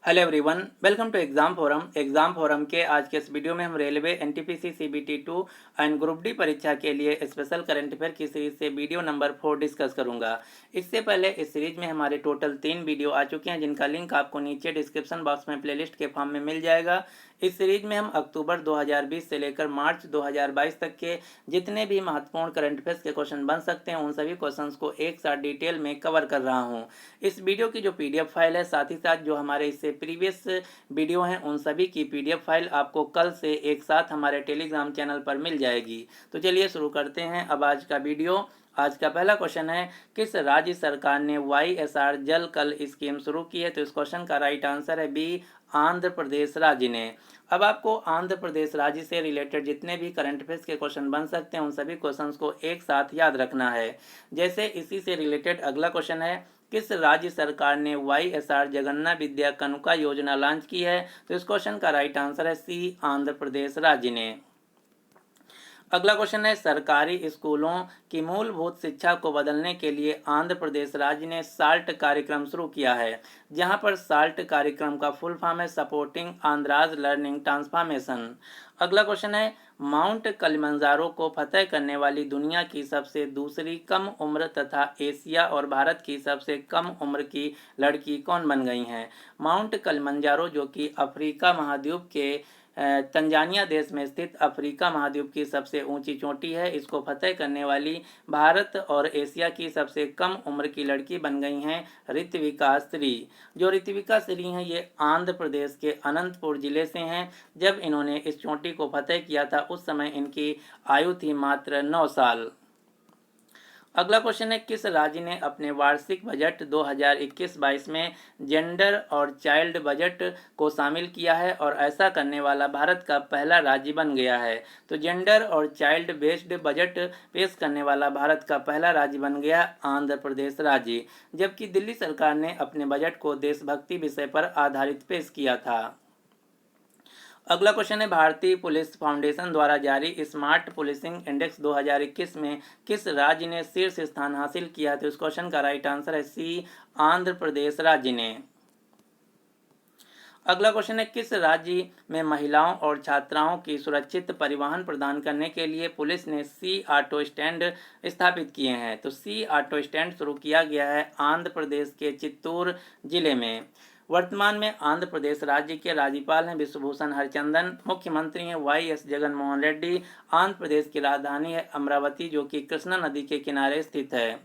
Hello everyone, welcome to exam forum के आज के इस वीडियो में हम railway NTPC CBT 2 and group D परीक्षा के लिए स्पेशल करंट अफेयर की सीरीज से वीडियो नंबर 4 डिस्कस करूंगा। इससे पहले इस सीरीज में हमारे टोटल 3 वीडियो आ चुके हैं, जिनका लिंक आपको नीचे डिस्क्रिप्शन बॉक्स में प्लेलिस्ट के फॉर्म में मिल जाएगा। इस सीरीज में हम अक्टूबर 2020 से लेकर मार्च 2022 तक के जितने भी महत्वपूर्ण करंट अफेयर्स के क्वेश्चन बन सकते हैं, उन सभी क्वेश्चंस को एक साथ डिटेल में कवर कर रहा हूं। इस वीडियो की जो पीडीएफ फाइल है, साथ ही साथ जो हमारे इससे प्रीवियस वीडियो हैं, उन सभी की पीडीएफ फाइल आपको कल से एक साथ हमारे टेलीग्राम चैनल पर मिल जाएगी। तो चलिए शुरू करते हैं अब आज का वीडियो। आज का पहला क्वेश्चन है, किस राज्य सरकार ने YSR जल कल स्कीम शुरू की है? तो इस क्वेश्चन का राइट आंसर है बी, आंध्र प्रदेश राज्य ने। अब आपको आंध्र प्रदेश राज्य से रिलेटेड जितने भी करंट अफेयर्स के क्वेश्चन बन सकते हैं, उन सभी क्वेश्चंस को एक साथ याद रखना है। जैसे इसी से रिलेटेड अगला क्वेश्चन है, किस राज्य सरकार ने YSR जगन्ना विद्या कनुका योजना लॉन्च की है? तो इस क्वेश्चन का राइट आंसर है सी, आंध्र प्रदेश राज्य ने। अगला क्वेश्चन है, सरकारी स्कूलों की मूलभूत शिक्षा को बदलने के लिए आंध्र प्रदेश राज्य ने साल्ट कार्यक्रम शुरू किया है, जहां पर साल्ट कार्यक्रम का फुल फॉर्म है सपोर्टिंग आंध्राज लर्निंग ट्रांसफॉर्मेशन। अगला क्वेश्चन है, माउंट कलिमंजारो को फतह करने वाली दुनिया की सबसे दूसरी कम उम्र तथा एशिया और भारत की सबसे कम उम्र की लड़की कौन बन गई हैं? माउंट कलिमंजारो, जो कि अफ्रीका महाद्वीप के तंजानिया देश में स्थित अफ्रीका महाद्वीप की सबसे ऊंची चोटी है। इसको फतह करने वाली भारत और एशिया की सबसे कम उम्र की लड़की बन गई हैं ऋत्विका श्री। जो ऋत्विका श्री हैं, ये आंध्र प्रदेश के अनंतपुर जिले से हैं। जब इन्होंने इस चोटी को फतह किया था, उस समय इनकी आयु थी मात्र 9 साल। अगला क्वेश्चन है, किस राज्य ने अपने वार्षिक बजट 2021-22 में जेंडर और चाइल्ड बजट को शामिल किया है और ऐसा करने वाला भारत का पहला राज्य बन गया है? तो जेंडर और चाइल्ड बेस्ड बजट पेश करने वाला भारत का पहला राज्य बन गया आंध्र प्रदेश राज्य, जबकि दिल्ली सरकार ने अपने बजट को देशभक्ति विषय पर आधारित पेश किया था। अगला क्वेश्चन है, भारतीय पुलिस फाउंडेशन द्वारा जारी स्मार्ट पुलिसिंग इंडेक्स 2021 में किस राज्य ने शीर्ष स्थान हासिल किया? तो इस क्वेश्चन का राइट आंसर है सी, आंध्र प्रदेश राज्य ने। अगला क्वेश्चन है, किस राज्य में महिलाओं और छात्राओं की सुरक्षित परिवहन प्रदान करने के लिए पुलिस ने सी ऑटो स्टैंड स्थापित किए हैं? तो सी ऑटो स्टैंड शुरू किया गया है आंध्र प्रदेश के चित्तूर जिले में। वर्तमान में आंध्र प्रदेश राज्य के राज्यपाल हैं विश्वभूषण हरिचंदन। मुख्यमंत्री हैं YS जगनमोहन रेड्डी। आंध्र प्रदेश की राजधानी है अमरावती, जो कि कृष्णा नदी के किनारे स्थित है।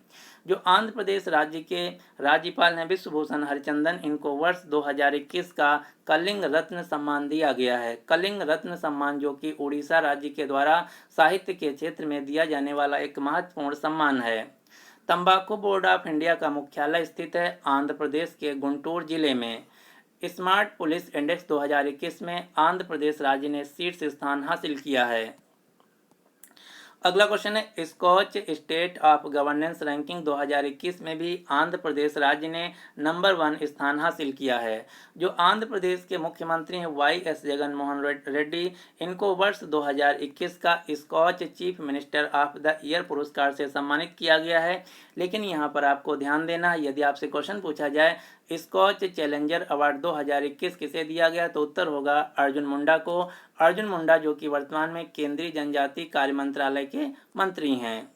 जो आंध्र प्रदेश राज्य के राज्यपाल हैं विश्वभूषण हरिचंदन, इनको वर्ष 2021 का कलिंग रत्न सम्मान दिया गया है। कलिंग रत्न सम्मान, जो कि उड़ीसा राज्य के द्वारा साहित्य के क्षेत्र में दिया जाने वाला एक महत्वपूर्ण सम्मान है। तंबाकू बोर्ड ऑफ इंडिया का मुख्यालय स्थित है आंध्र प्रदेश के गुंटूर जिले में। स्मार्ट पुलिस इंडेक्स 2021 में आंध्र प्रदेश राज्य ने शीर्ष स्थान हासिल किया है। अगला क्वेश्चन है, Skoch state of governance ranking 2021 में भी आंध्र प्रदेश राज्य ने नंबर 1 स्थान हासिल किया है। जो आंध्र प्रदेश के मुख्यमंत्री हैं YS जगनमोहन रेड्डी, इनको वर्ष 2021 का Skoch chief minister of the year पुरस्कार से सम्मानित किया गया है। लेकिन यहाँ पर आपको ध्यान देना है, यदि आपसे क्वेश्चन पूछा जाए स्कॉच चैलेंजर अवार्ड 2021 किसे दिया गया, तो उत्तर होगा अर्जुन मुंडा को। अर्जुन मुंडा, जो कि वर्तमान में केंद्रीय जनजाति कार्य मंत्रालय के मंत्री हैं।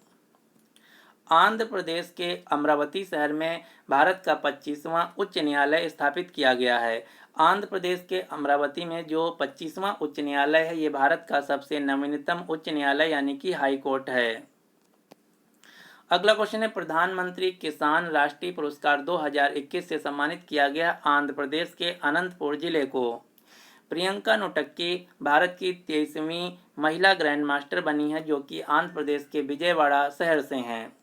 आंध्र प्रदेश के अमरावती शहर में भारत का 25वां उच्च न्यायालय स्थापित किया गया है। आंध्र प्रदेश के अमरावती में जो 25वां उच्च न्यायालय है, ये भारत का सबसे नवीनतम उच्च न्यायालय यानी कि हाई कोर्ट है। अगला क्वेश्चन है, प्रधानमंत्री किसान राष्ट्रीय पुरस्कार 2021 से सम्मानित किया गया आंध्र प्रदेश के अनंतपुर जिले को। प्रियंका नोटक्की भारत की 23वीं महिला ग्रैंड मास्टर बनी है, जो कि आंध्र प्रदेश के विजयवाड़ा शहर से हैं।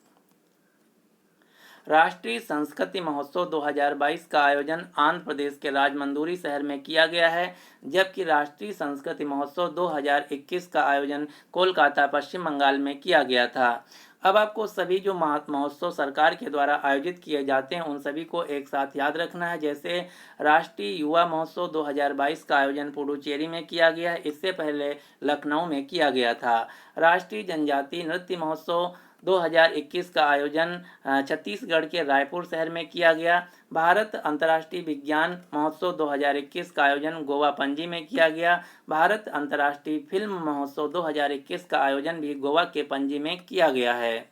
राष्ट्रीय संस्कृति महोत्सव 2022 का आयोजन आंध्र प्रदेश के राजमंदूरी शहर में किया गया है, जबकि राष्ट्रीय संस्कृति महोत्सव 2021 का आयोजन कोलकाता पश्चिम बंगाल में किया गया था। अब आपको सभी जो महोत्सव सरकार के द्वारा आयोजित किए जाते हैं, उन सभी को एक साथ याद रखना है। जैसे राष्ट्रीय युवा महोत्सव 2022 का आयोजन पुडुचेरी में किया गया है, इससे पहले लखनऊ में किया गया था। राष्ट्रीय जनजातीय नृत्य महोत्सव 2021 का आयोजन छत्तीसगढ़ के रायपुर शहर में किया गया। भारत अंतर्राष्ट्रीय विज्ञान महोत्सव 2021 का आयोजन गोवा पणजी में किया गया। भारत अंतर्राष्ट्रीय फिल्म महोत्सव 2021 का आयोजन भी गोवा के पणजी में किया गया है।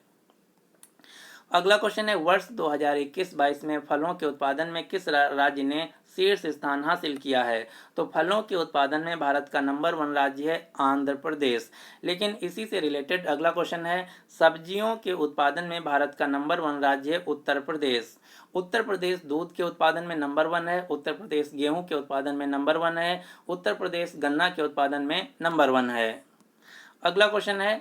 अगला क्वेश्चन है, वर्ष 2021-22 में फलों के उत्पादन में किस राज्य ने शीर्ष स्थान हासिल किया है? तो फलों के उत्पादन में भारत का नंबर 1 राज्य है आंध्र प्रदेश। लेकिन इसी से रिलेटेड अगला क्वेश्चन है, सब्जियों के उत्पादन में भारत का नंबर 1 राज्य है उत्तर प्रदेश। उत्तर प्रदेश दूध के उत्पादन में नंबर 1 है, उत्तर प्रदेश गेहूं के उत्पादन में नंबर 1 है, उत्तर प्रदेश गन्ना के उत्पादन में नंबर 1 है। अगला क्वेश्चन है,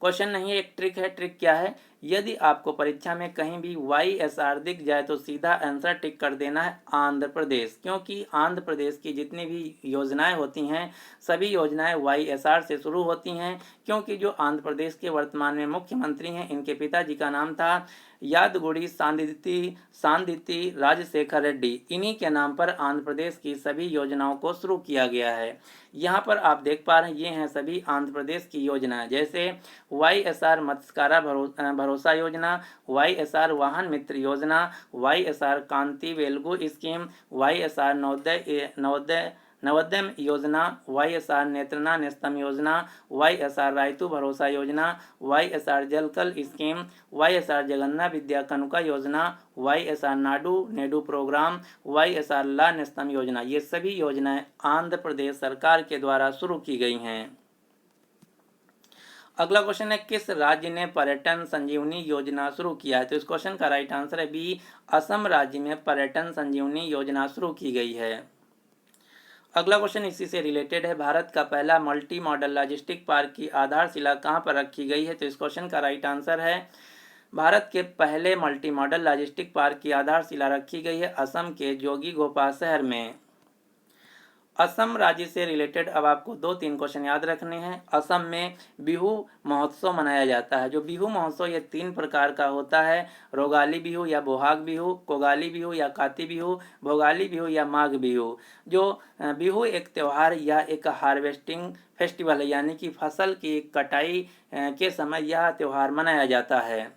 क्वेश्चन नहीं है, एक ट्रिक है। ट्रिक क्या है? यदि आपको परीक्षा में कहीं भी YSR दिख जाए तो सीधा आंसर टिक कर देना है आंध्र प्रदेश, क्योंकि आंध्र प्रदेश की जितनी भी योजनाएं होती हैं सभी योजनाएं YSR से शुरू होती हैं, क्योंकि जो आंध्र प्रदेश के वर्तमान में मुख्यमंत्री हैं इनके पिताजी का नाम था यादगुड़ी सांदिती राजशेखर रेड्डी। इन्हीं के नाम पर आंध्र प्रदेश की सभी योजनाओं को शुरू किया गया है। यहाँ पर आप देख पा रहे हैं ये हैं सभी आंध्र प्रदेश की योजनाएं, जैसे YSR मत्स्यकारा भरोसा योजना, YSR वाहन मित्र योजना, YSR कांति वेलगु स्कीम, YSR नवोदय योजना, YSR नेत्रना नेस्तम योजना, YSR रायतु भरोसा योजना, YSR जलकल स्कीम, YSR जगन्ना विद्या कनुका योजना, YSR नाडू नेडू प्रोग्राम, YSR ला नेस्तम योजना। ये सभी योजनाएं आंध्र प्रदेश सरकार के द्वारा शुरू की गई हैं। अगला क्वेश्चन है, किस राज्य ने पर्यटन संजीवनी योजना शुरू किया है? तो इस क्वेश्चन का राइट आंसर है बी, असम राज्य में पर्यटन संजीवनी योजना शुरू की गई है। अगला क्वेश्चन इसी से रिलेटेड है, भारत का पहला मल्टी मॉडल लॉजिस्टिक पार्क की आधारशिला कहां पर रखी गई है? तो इस क्वेश्चन का राइट आंसर है, भारत के पहले मल्टी मॉडल लॉजिस्टिक पार्क की आधारशिला रखी गई है असम के जोगीघोपा शहर में। असम राज्य से रिलेटेड अब आपको 2-3 क्वेश्चन याद रखने हैं। असम में बिहू महोत्सव मनाया जाता है। जो बिहू महोत्सव ये 3 प्रकार का होता है, रोगाली बिहू या बोहाग बिहू, कोगाली बिहू या काती बिहू, भोगाली बिहू या माघ बिहू। जो बिहू एक त्यौहार या एक हार्वेस्टिंग फेस्टिवल है, यानी कि फसल की कटाई के समय यह त्यौहार मनाया जाता है।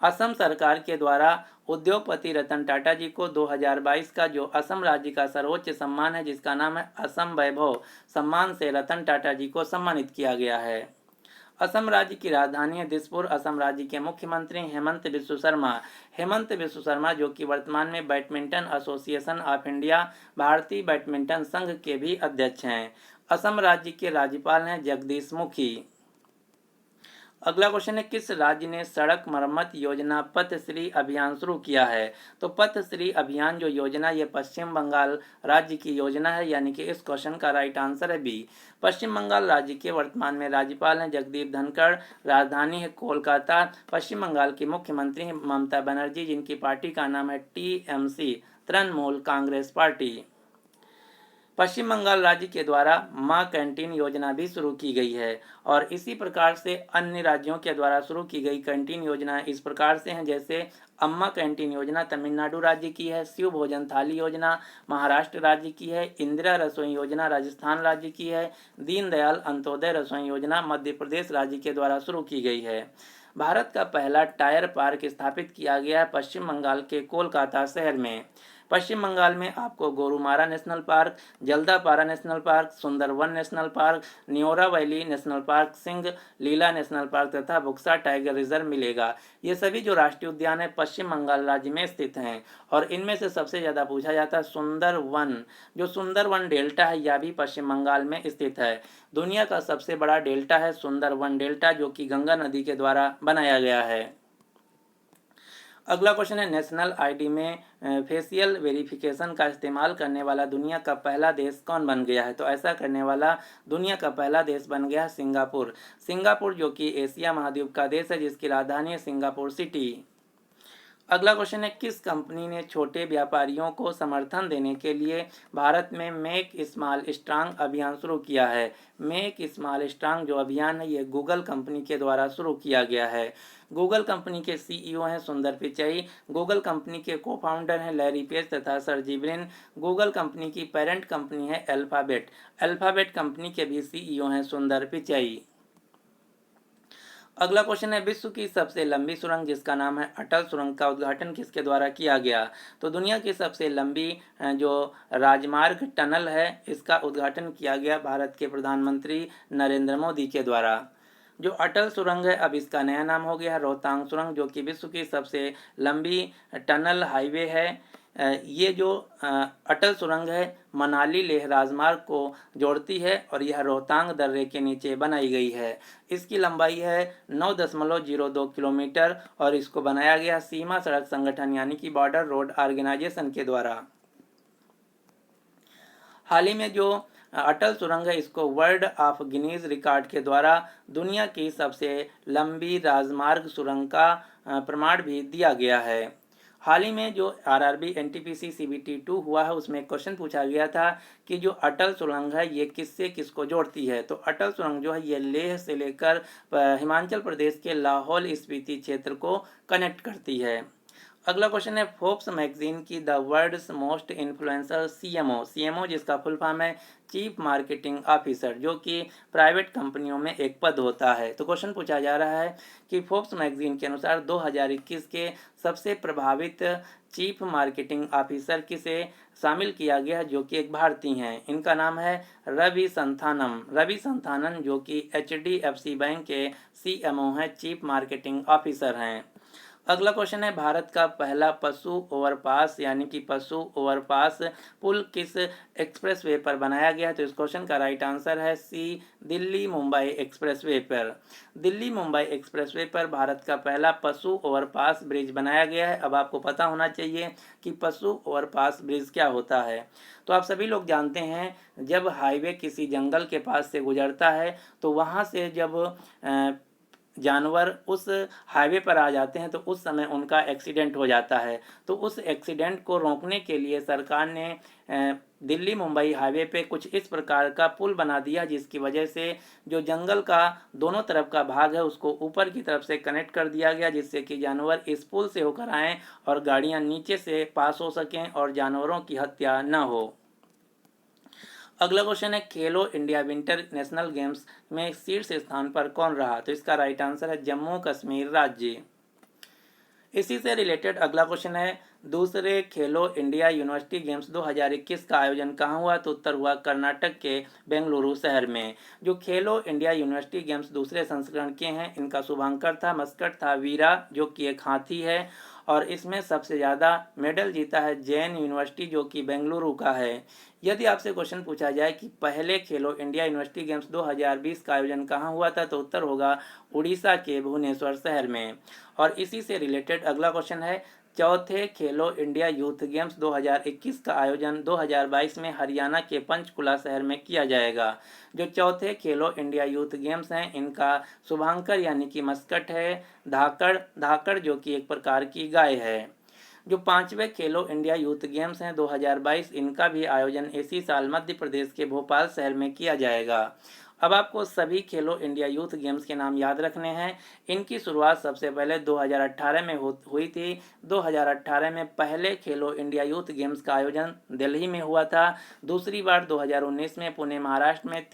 असम सरकार के द्वारा उद्योगपति रतन टाटा जी को 2022 का जो असम राज्य का सर्वोच्च सम्मान है जिसका नाम है असम वैभव सम्मान से रतन टाटा जी को सम्मानित किया गया है। असम राज्य की राजधानी है दिसपुर। असम राज्य के मुख्यमंत्री हेमंत बिस्व शर्मा। हेमंत बिस्व शर्मा जो कि वर्तमान में बैडमिंटन एसोसिएशन ऑफ इंडिया भारतीय बैडमिंटन संघ के भी अध्यक्ष हैं। असम राज्य के राज्यपाल हैं जगदीश मुखी। अगला क्वेश्चन है, किस राज्य ने सड़क मरम्मत योजना पथश्री अभियान शुरू किया है? तो पथश्री अभियान जो योजना ये पश्चिम बंगाल राज्य की योजना है, यानी कि इस क्वेश्चन का राइट आंसर है बी। पश्चिम बंगाल राज्य के वर्तमान में राज्यपाल हैं जगदीप धनखड़। राजधानी है कोलकाता। पश्चिम बंगाल की मुख्यमंत्री हैं ममता बनर्जी, जिनकी पार्टी का नाम है TMC तृणमूल कांग्रेस पार्टी। पश्चिम बंगाल राज्य के द्वारा मां कैंटीन योजना भी शुरू की गई है और इसी प्रकार से अन्य राज्यों के द्वारा शुरू की गई कैंटीन योजना इस प्रकार से हैं, जैसे अम्मा कैंटीन योजना तमिलनाडु राज्य की है, शिव भोजन थाली योजना महाराष्ट्र राज्य की है, इंदिरा रसोई योजना राजस्थान राज्य की है, दीनदयाल अंत्योदय रसोई योजना मध्य प्रदेश राज्य के द्वारा शुरू की गई है। भारत का पहला टायर पार्क स्थापित किया गया है पश्चिम बंगाल के कोलकाता शहर में। पश्चिम बंगाल में आपको Gorumara national park, Jaldapara national park, Sundarban national park, Neora valley national park, Singalila national park तथा बुक्सा टाइगर रिजर्व मिलेगा। ये सभी जो राष्ट्रीय उद्यान है पश्चिम बंगाल राज्य में स्थित हैं और इनमें से सबसे ज़्यादा पूछा जाता है सुंदरवन। जो सुंदरवन डेल्टा है यह भी पश्चिम बंगाल में स्थित है। दुनिया का सबसे बड़ा डेल्टा है सुंदरवन डेल्टा, जो कि गंगा नदी के द्वारा बनाया गया है। अगला क्वेश्चन है, नेशनल आईडी में फेशियल वेरिफिकेशन का इस्तेमाल करने वाला दुनिया का पहला देश कौन बन गया है? तो ऐसा करने वाला दुनिया का पहला देश बन गया है सिंगापुर। सिंगापुर जो कि एशिया महाद्वीप का देश है जिसकी राजधानी है सिंगापुर सिटी। अगला क्वेश्चन है, किस कंपनी ने छोटे व्यापारियों को समर्थन देने के लिए भारत में मेक स्मॉल स्ट्रांग अभियान शुरू किया है? मेक स्मॉल स्ट्रांग जो अभियान है ये गूगल कंपनी के द्वारा शुरू किया गया है। गूगल कंपनी के CEO हैं सुंदर पिचाई। गूगल कंपनी के को-फाउंडर हैं लैरी पेज तथा सर्जी ब्रिन। गूगल कंपनी की पेरेंट कंपनी है अल्फाबेट। अल्फाबेट कंपनी के भी CEO हैं सुंदर पिचाई। अगला क्वेश्चन है, विश्व की सबसे लंबी सुरंग जिसका नाम है अटल सुरंग का उद्घाटन किसके द्वारा किया गया? तो दुनिया की सबसे लंबी जो राजमार्ग टनल है इसका उद्घाटन किया गया भारत के प्रधानमंत्री नरेंद्र मोदी के द्वारा। जो अटल सुरंग है अब इसका नया नाम हो गया है रोहतांग सुरंग, जो कि विश्व की सबसे लंबी टनल हाईवे है। ये जो अटल सुरंग है मनाली लेह राजमार्ग को जोड़ती है और यह रोहतांग दर्रे के नीचे बनाई गई है। इसकी लंबाई है 9.02 किलोमीटर और इसको बनाया गया सीमा सड़क संगठन यानी कि बॉर्डर रोड ऑर्गेनाइजेशन के द्वारा। हाल ही में जो अटल सुरंग है इसको वर्ल्ड ऑफ गिनीज रिकॉर्ड के द्वारा दुनिया की सबसे लंबी राजमार्ग सुरंग का प्रमाण भी दिया गया है। हाल ही में जो आरआरबी एनटीपीसी सीबीटी 2 हुआ है उसमें एक क्वेश्चन पूछा गया था कि जो अटल सुरंग है ये किससे किसको जोड़ती है। तो अटल सुरंग जो है ये लेह से लेकर हिमाचल प्रदेश के लाहौल स्पीति क्षेत्र को कनेक्ट करती है। अगला क्वेश्चन है, फोर्ब्स मैगजीन की the world's most influencer CMO जिसका फुल फॉर्म है चीफ मार्केटिंग ऑफिसर, जो कि प्राइवेट कंपनियों में एक पद होता है। तो क्वेश्चन पूछा जा रहा है कि फोर्ब्स मैगजीन के अनुसार 2021 के सबसे प्रभावित चीफ मार्केटिंग ऑफिसर किसे शामिल किया गया है, जो कि एक भारतीय हैं। इनका नाम है रवि संथानन, जो कि HDFC बैंक के CMO हैं, चीफ मार्केटिंग ऑफिसर हैं। अगला क्वेश्चन है, भारत का पहला पशु ओवरपास यानी कि पशु ओवरपास पुल किस एक्सप्रेसवे पर बनाया गया है? तो इस क्वेश्चन का राइट आंसर है सी, दिल्ली मुंबई एक्सप्रेसवे पर। दिल्ली मुंबई एक्सप्रेसवे पर भारत का पहला पशु ओवरपास ब्रिज बनाया गया है। अब आपको पता होना चाहिए कि पशु ओवरपास ब्रिज क्या होता है। तो आप सभी लोग जानते हैं जब हाईवे किसी जंगल के पास से गुजरता है तो वहाँ से जब जानवर उस हाईवे पर आ जाते हैं तो उस समय उनका एक्सीडेंट हो जाता है। तो उस एक्सीडेंट को रोकने के लिए सरकार ने दिल्ली मुंबई हाईवे पे कुछ इस प्रकार का पुल बना दिया जिसकी वजह से जो जंगल का दोनों तरफ का भाग है उसको ऊपर की तरफ से कनेक्ट कर दिया गया, जिससे कि जानवर इस पुल से होकर आएँ और गाड़ियाँ नीचे से पास हो सकें और जानवरों की हत्या न हो। अगला क्वेश्चन है, खेलो इंडिया विंटर नेशनल गेम्स में शीर्ष स्थान पर कौन रहा? तो इसका राइट आंसर है जम्मू कश्मीर राज्य। इसी से रिलेटेड अगला क्वेश्चन है, दूसरे खेलो इंडिया यूनिवर्सिटी गेम्स 2021 का आयोजन कहाँ हुआ? तो उत्तर हुआ कर्नाटक के बेंगलुरु शहर में। जो खेलो इंडिया यूनिवर्सिटी गेम्स दूसरे संस्करण के हैं इनका शुभांकर था, मस्कट था वीरा जो कि एक हाथी है और इसमें सबसे ज़्यादा मेडल जीता है जैन यूनिवर्सिटी जो कि बेंगलुरु का है। यदि आपसे क्वेश्चन पूछा जाए कि पहले खेलो इंडिया यूनिवर्सिटी गेम्स 2020 का आयोजन कहाँ हुआ था, तो उत्तर होगा उड़ीसा के भुवनेश्वर शहर में। और इसी से रिलेटेड अगला क्वेश्चन है, चौथे खेलो इंडिया यूथ गेम्स 2021 का आयोजन 2022 में हरियाणा के पंचकुला शहर में किया जाएगा। जो चौथे खेलो इंडिया यूथ गेम्स हैं इनका शुभांकर यानी कि मस्कट है धाकड़ जो कि एक प्रकार की गाय है। जो पांचवें खेलो इंडिया यूथ गेम्स हैं 2022 इनका भी आयोजन इसी साल मध्य प्रदेश के भोपाल शहर में किया जाएगा। अब आपको सभी खेलो इंडिया यूथ गेम्स के नाम याद रखने हैं। इनकी शुरुआत सबसे पहले 2018 में हुई थी। 2018 में पहले खेलो इंडिया यूथ गेम्स का आयोजन दिल्ली में हुआ था, दूसरी बार 2019 में पुणे महाराष्ट्र में,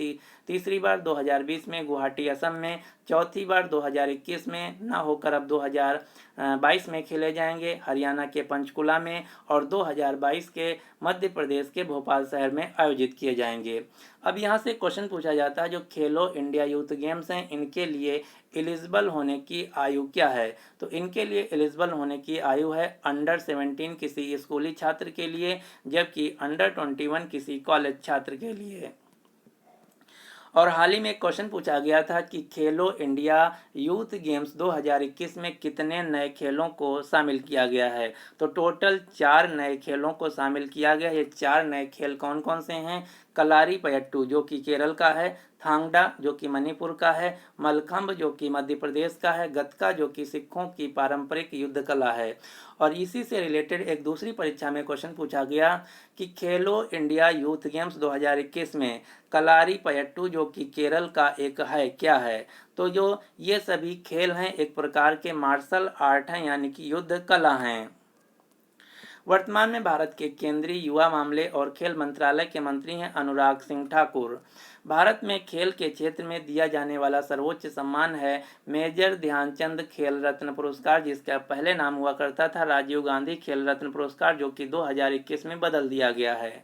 तीसरी बार 2020 में गुवाहाटी असम में, चौथी बार 2021 में ना होकर अब 2022 में खेले जाएंगे हरियाणा के पंचकुला में और 2022 के मध्य प्रदेश के भोपाल शहर में आयोजित किए जाएंगे। अब यहाँ से क्वेश्चन पूछा जाता है जो खेलो इंडिया यूथ गेम्स हैं इनके लिए एलिजिबल होने की आयु क्या है? तो इनके लिए एलिजिबल होने की आयु है अंडर 17 किसी स्कूली छात्र के लिए, जबकि अंडर 21 किसी कॉलेज छात्र के लिए। और हाल ही में एक क्वेश्चन पूछा गया था कि खेलो इंडिया यूथ गेम्स 2021 में कितने नए खेलों को शामिल किया गया है? तो टोटल 4 नए खेलों को शामिल किया गया। ये 4 नए खेल कौन कौन से हैं? कलारीपयट्टू जो कि केरल का है, थांगडा जो कि मणिपुर का है, मलखम्ब जो कि मध्य प्रदेश का है, गतका जो कि सिखों की पारंपरिक युद्ध कला है। और इसी से रिलेटेड एक दूसरी परीक्षा में क्वेश्चन पूछा गया कि खेलो इंडिया यूथ गेम्स 2021 में कलारीपयट्टू जो कि केरल का एक है क्या है? तो जो ये सभी खेल हैं एक प्रकार के मार्शल आर्ट हैं यानी कि युद्ध कला हैं। वर्तमान में भारत के केंद्रीय युवा मामले और खेल मंत्रालय के मंत्री हैं अनुराग सिंह ठाकुर। भारत में खेल के क्षेत्र में दिया जाने वाला सर्वोच्च सम्मान है मेजर ध्यानचंद खेल रत्न पुरस्कार, जिसका पहले नाम हुआ करता था राजीव गांधी खेल रत्न पुरस्कार, जो कि 2021 में बदल दिया गया है।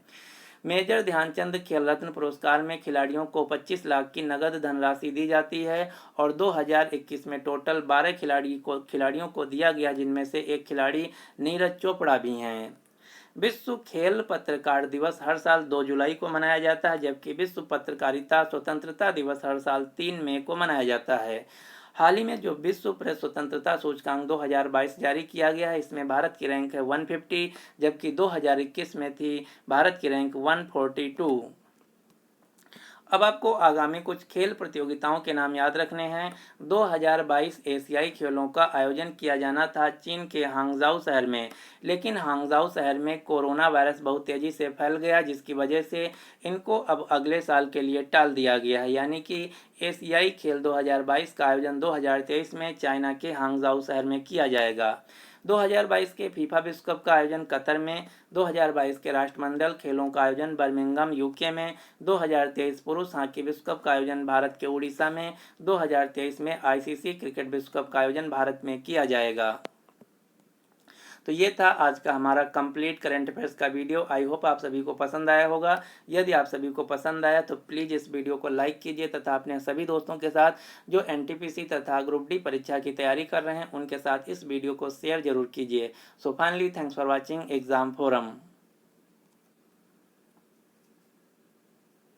मेजर ध्यानचंद खेल रत्न पुरस्कार में खिलाड़ियों को 25 लाख की नगद धनराशि दी जाती है और 2021 में टोटल 12 खिलाड़ियों को दिया गया, जिनमें से एक खिलाड़ी नीरज चोपड़ा भी हैं। विश्व खेल पत्रकार दिवस हर साल 2 जुलाई को मनाया जाता है, जबकि विश्व पत्रकारिता स्वतंत्रता दिवस हर साल 3 मई को मनाया जाता है। हाल ही में जो विश्व प्रेस स्वतंत्रता सूचकांक 2022 जारी किया गया है, इसमें भारत की रैंक है 150, जबकि 2021 में थी भारत की रैंक 142। अब आपको आगामी कुछ खेल प्रतियोगिताओं के नाम याद रखने हैं। 2022 एशियाई खेलों का आयोजन किया जाना था चीन के हांगझाऊ शहर में, लेकिन हांगझाऊ शहर में कोरोना वायरस बहुत तेज़ी से फैल गया, जिसकी वजह से इनको अब अगले साल के लिए टाल दिया गया है। यानी कि एशियाई खेल 2022 का आयोजन 2023 में चाइना के हांगझाऊ शहर में किया जाएगा। 2022 के फीफा विश्व कप का आयोजन कतर में, 2022 के राष्ट्रमंडल खेलों का आयोजन बर्मिंघम यूके में, 2023 पुरुष हॉकी विश्व कप का आयोजन भारत के उड़ीसा में, 2023 में आईसीसी क्रिकेट विश्व कप का आयोजन भारत में किया जाएगा। तो ये था आज का हमारा कंप्लीट करंट अफेयर्स का वीडियो। आई होप आप सभी को पसंद आया होगा। यदि आप सभी को पसंद आया तो प्लीज़ इस वीडियो को लाइक कीजिए तथा अपने सभी दोस्तों के साथ जो एनटीपीसी तथा ग्रुप डी परीक्षा की तैयारी कर रहे हैं उनके साथ इस वीडियो को शेयर जरूर कीजिए। So finally thanks for watching exam forum.